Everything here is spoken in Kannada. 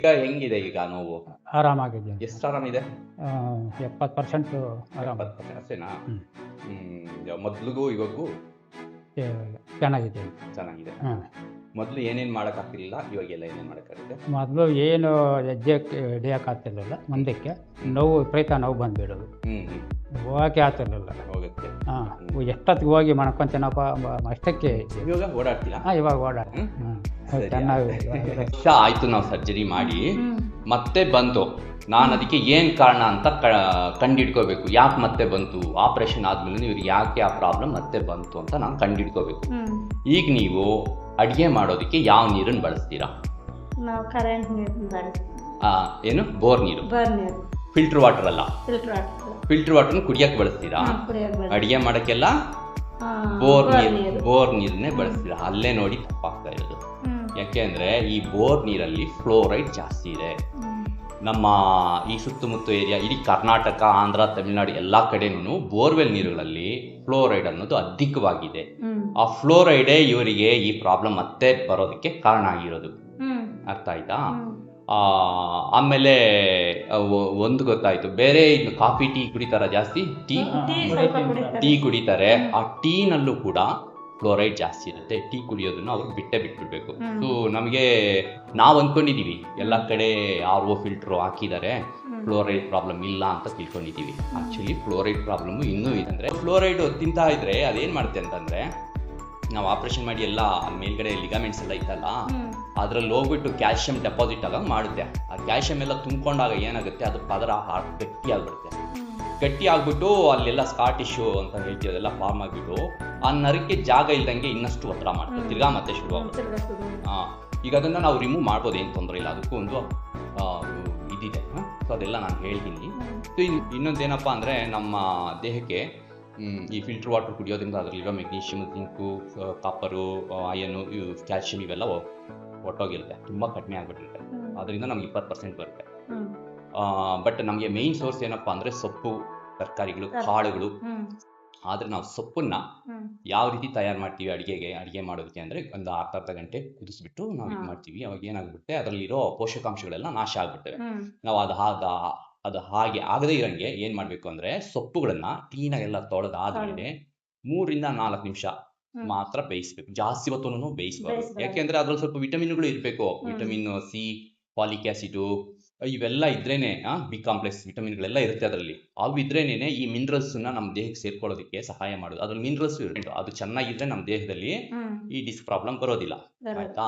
ಈಗ ಹೆಂಗಿದೆ ಈಗ ನೋವು? ಆರಾಮಾಗಿದ್ದೀನಿ. ಎಷ್ಟು ಆರಾಮಿದೆ? 70% ಆರಾಮ. 70% ಅಷ್ಟೇನಾ? ಹ್ಮ್. ಮೊದ್ಲಿಗೂ ಇವಾಗೂ ಏ, ಚೆನ್ನಾಗಿದ್ದೀನಿ. ಚೆನ್ನಾಗಿದೆ. ಹಾಂ. ಮೊದ್ಲು ಏನೇನ್ ಮಾಡಕ್ಕಾಗ್ತಿರ್ಲಿಲ್ಲ, ಇವಾಗೆಲ್ಲ ಏನೇನ್ ಮಾಡಕ್ಕಾಗುತ್ತೆ? ಮೊದಲು ಏನು ಹೆಜ್ಜೆ ಹಿಡಿಯೋಕ್ಕಾಗ್ತಿರ್ಲಿಲ್ಲ ಮುಂದಕ್ಕೆ. ನೋವು ವಿಪರೀತ ನೋವು ಬಂದುಬಿಡೋದು. ಹೋಗೋಕ್ಕೆ ಆಗ್ತಿರ್ಲಿಲ್ಲ. ಹೋಗುತ್ತೆ. ಹಾಂ. ಎಷ್ಟೊತ್ತಿಗೆ ಹೋಗಿ ಮಾಡ್ಕೊತೀನಪ್ಪ ಅಷ್ಟಕ್ಕೆ ಇದ್ದೆ. ಇವಾಗ ಓಡಾಡ್ತೀರಾ? ಹಾಂ, ಇವಾಗ ಓಡಾಡ್ತೀನಿ. ಸರಿ. ಚೆನ್ನಾಗಿ ವರ್ಷ ಆಯ್ತು ನಾವು ಸರ್ಜರಿ ಮಾಡಿ, ಮತ್ತೆ ಬಂತು. ನಾನು ಅದಕ್ಕೆ ಏನ್ ಕಾರಣ ಅಂತ ಕಂಡಿಡ್ಕೋಬೇಕು. ಯಾಕೆ ಮತ್ತೆ ಬಂತು, ಆಪರೇಷನ್ ಆದ್ಮೇಲೆ ಇವ್ರಿಗೆ ಯಾಕೆ ಆ ಪ್ರಾಬ್ಲಮ್ ಮತ್ತೆ ಬಂತು ಅಂತ ನಾನು ಕಂಡಿಡ್ಕೋಬೇಕು. ಈಗ ನೀವು ಅಡಿಗೆ ಮಾಡೋದಕ್ಕೆ ಯಾವ ನೀರನ್ನು ಬಳಸ್ತೀರಾ? ನಾವು ಕರೆಂಟ್ ನೀರು ಬಳಸ್ತೀವಿ. ಏನು ಬೋರ್ ನೀರು? ಬೋರ್ ನೀರು. ಫಿಲ್ಟರ್ ವಾಟರ್ ಅಲ್ಲ? Filter water. ಫಿಲ್ಟರ್ ವಾಟರ್ನ ಕುಡಿಯಕ್ಕೆ ಬಳಸ್ತೀರಾ? ಅಡಿಗೆ ಮಾಡಕ್ಕೆಲ್ಲ ಬೋರ್ ನೀರನ್ನೇ ಬಳಸ್ತೀರಾ. ಅಲ್ಲೇ ನೋಡಿ ತಪ್ಪಾಗ್ತಾ ಇರೋದು. ಯಾಕೆ ಅಂದ್ರೆ ಈ ಬೋರ್ ನೀರಲ್ಲಿ ಫ್ಲೋರೈಡ್ ಜಾಸ್ತಿ ಇದೆ. ನಮ್ಮ ಈ ಸುತ್ತಮುತ್ತ ಏರಿಯಾ, ಇಡೀ ಕರ್ನಾಟಕ, ಆಂಧ್ರ, ತಮಿಳುನಾಡು ಎಲ್ಲ ಕಡೆನೂ ಬೋರ್ವೆಲ್ ನೀರುಗಳಲ್ಲಿ ಫ್ಲೋರೈಡ್ ಅನ್ನೋದು ಅಧಿಕವಾಗಿದೆ. ಆ ಫ್ಲೋರೈಡೇ ಇವರಿಗೆ ಈ ಪ್ರಾಬ್ಲಮ್ ಮತ್ತೆ ಬರೋದಕ್ಕೆ ಕಾರಣ ಆಗಿರೋದು. ಅರ್ಥ ಆಯ್ತಾ? ಆಮೇಲೆ ಒಂದು ಗೊತ್ತಾಯ್ತು, ಬೇರೆ ಇನ್ನು ಕಾಫಿ ಟೀ ಕುಡಿತಾರ ಜಾಸ್ತಿ? ಟೀ ಕುಡಿತಾರೆ. ಆ ಟೀನಲ್ಲೂ ಕೂಡ ಫ್ಲೋರೈಡ್ ಜಾಸ್ತಿ ಇರುತ್ತೆ. ಟೀ ಕುಡಿಯೋದನ್ನ ಅವ್ರು ಬಿಟ್ಬಿಡ್ಬೇಕು. ಸೊ ನಮಗೆ ನಾವು ಅಂದ್ಕೊಂಡಿದೀವಿ ಎಲ್ಲ ಕಡೆ RO ಫಿಲ್ಟ್ರು ಹಾಕಿದ್ದಾರೆ, ಫ್ಲೋರೈಡ್ ಪ್ರಾಬ್ಲಮ್ ಇಲ್ಲ ಅಂತ ತಿಳ್ಕೊಂಡಿದೀವಿ. ಆಕ್ಚುಲಿ ಫ್ಲೋರೈಡ್ ಪ್ರಾಬ್ಲಮ್ ಇನ್ನೂ ಇದೆ. ಅಂದ್ರೆ ಫ್ಲೋರೈಡ್ ತಿಂತಾ ಇದ್ರೆ ಅದೇನ್ ಮಾಡುತ್ತೆ ಅಂತಂದ್ರೆ, ನಾವು ಆಪರೇಷನ್ ಮಾಡಿ ಎಲ್ಲ ಮೇಲ್ಗಡೆ ಲಿಗಾಮೆಂಟ್ಸ್ ಎಲ್ಲ ಇತ್ತಲ್ಲ, ಅದ್ರಲ್ಲಿ ಹೋಗ್ಬಿಟ್ಟು ಕ್ಯಾಲ್ಸಿಯಂ ಡೆಪಾಸಿಟ್ ಆಗ ಮಾಡುತ್ತೆ. ಆ ಕ್ಯಾಲ್ಸಿಯಂ ಎಲ್ಲ ತುಂಬಿಕೊಂಡಾಗ ಏನಾಗುತ್ತೆ, ಅದು ಪದರ ಗಟ್ಟಿ ಆಗ್ಬಿಡುತ್ತೆ. ಗಟ್ಟಿ ಆಗ್ಬಿಟ್ಟು ಅಲ್ಲೆಲ್ಲ ಸ್ಕಾರ್ ಟಿಶ್ಯೂ ಅಂತ ಹೇಳ್ತೀವಿ, ಅದೆಲ್ಲ ಫಾರ್ಮ್ ಆಗಿಬಿಟ್ಟು ಆ ನರಕ್ಕೆ ಜಾಗ ಇಲ್ದಂಗೆ ಇನ್ನಷ್ಟು ಒತ್ತಡ ಮಾಡ್ತಾರೆ, ತಿರ್ಗಾ ಮತ್ತೆ ಶುರು ಆಗುತ್ತೆ. ಈಗ ಅದನ್ನ ನಾವು ರಿಮೂವ್ ಮಾಡ್ಬೋದು, ಏನು ತೊಂದರೆ ಇಲ್ಲ. ಅದಕ್ಕೂ ಒಂದು ಇದಿದೆ. ಸೊ ಅದೆಲ್ಲ ನಾನು ಹೇಳ್ತೀನಿ. ಸೊ ಇನ್ನೊಂದೇನಪ್ಪ ಅಂದರೆ, ನಮ್ಮ ದೇಹಕ್ಕೆ ಈ ಫಿಲ್ಟರ್ ವಾಟರ್ ಕುಡಿಯೋದ್ರಿಂದ ಅದರಲ್ಲಿರೋ ಮೆಗ್ನೀಷಿಯಮ್, ಜಿಂಕು, ಕಾಪರು, ಅಯನು, ಕ್ಯಾಲ್ಸಿಯಂ ಇವೆಲ್ಲ ಒಟ್ಟೋಗಿರುತ್ತೆ, ತುಂಬ ಕಡಿಮೆ ಆಗಿಬಿಟ್ಟಿರುತ್ತೆ. ಅದರಿಂದ ನಮ್ಗೆ 20% ಬರುತ್ತೆ. ಬಟ್ ನಮಗೆ ಮೇಯ್ನ್ ಸೋರ್ಸ್ ಏನಪ್ಪ ಅಂದರೆ ಸೊಪ್ಪು, ತರಕಾರಿಗಳು, ಕಾಳುಗಳು. ಆದರೆ ನಾವು ಸೊಪ್ಪನ್ನ ಯಾವ ರೀತಿ ತಯಾರು ಮಾಡ್ತೀವಿ ಅಡಿಗೆ ಮಾಡೋದಕ್ಕೆ ಅಂದರೆ, ಒಂದು ಅರ್ಧ ಗಂಟೆ ಕುದಿಸ್ಬಿಟ್ಟು ನಾವು ಇದು ಮಾಡ್ತೀವಿ. ಅವಾಗ ಏನಾಗ್ಬಿಡುತ್ತೆ, ಅದರಲ್ಲಿರೋ ಪೋಷಕಾಂಶಗಳೆಲ್ಲ ನಾಶ ಆಗ್ಬಿಡ್ತವೆ. ನಾವು ಅದು ಹಾಗೆ ಆಗದೇ ಇರೋಂಗೆ ಏನು ಮಾಡಬೇಕು ಅಂದರೆ, ಸೊಪ್ಪುಗಳನ್ನ ಕ್ಲೀನಾಗೆಲ್ಲ ತೊಳೆದಾದ್ಮೇಲೆ 3 ರಿಂದ 4 ನಿಮಿಷ ಮಾತ್ರ ಬೇಯಿಸ್ಬೇಕು. ಜಾಸ್ತಿ ಹೊತ್ತೂ ಬೇಯಿಸಬಾರ್ದು. ಯಾಕೆಂದ್ರೆ ಅದ್ರಲ್ಲಿ ಸ್ವಲ್ಪ ವಿಟಮಿನ್ಗಳು ಇರಬೇಕು. ವಿಟಮಿನ್ C, ಫಾಲಿಕ್ ಆಸಿಡು, ಇವೆಲ್ಲ ಇದ್ರೇನೆ, ಬಿ ಕಾಂಪ್ಲೆಕ್ಸ್ ವಿಟಮಿನ್ಗಳೆಲ್ಲ ಇರುತ್ತೆ ಅದರಲ್ಲಿ. ಅವು ಇದ್ರೇನೆ ಈ ಮಿನರಲ್ಸ್ನ ನಮ್ಮ ದೇಹಕ್ಕೆ ಸೇರ್ಕೊಳ್ಳೋದಕ್ಕೆ ಸಹಾಯ ಮಾಡೋದು. ಅದ್ರಲ್ಲಿ ಮಿನರಲ್ಸ್ ಅದು ಚೆನ್ನಾಗಿದ್ರೆ ನಮ್ಮ ದೇಹದಲ್ಲಿ ಈ ಡಿಸ್ಕ್ ಪ್ರಾಬ್ಲಮ್ ಬರೋದಿಲ್ಲ. ಆಯ್ತಾ?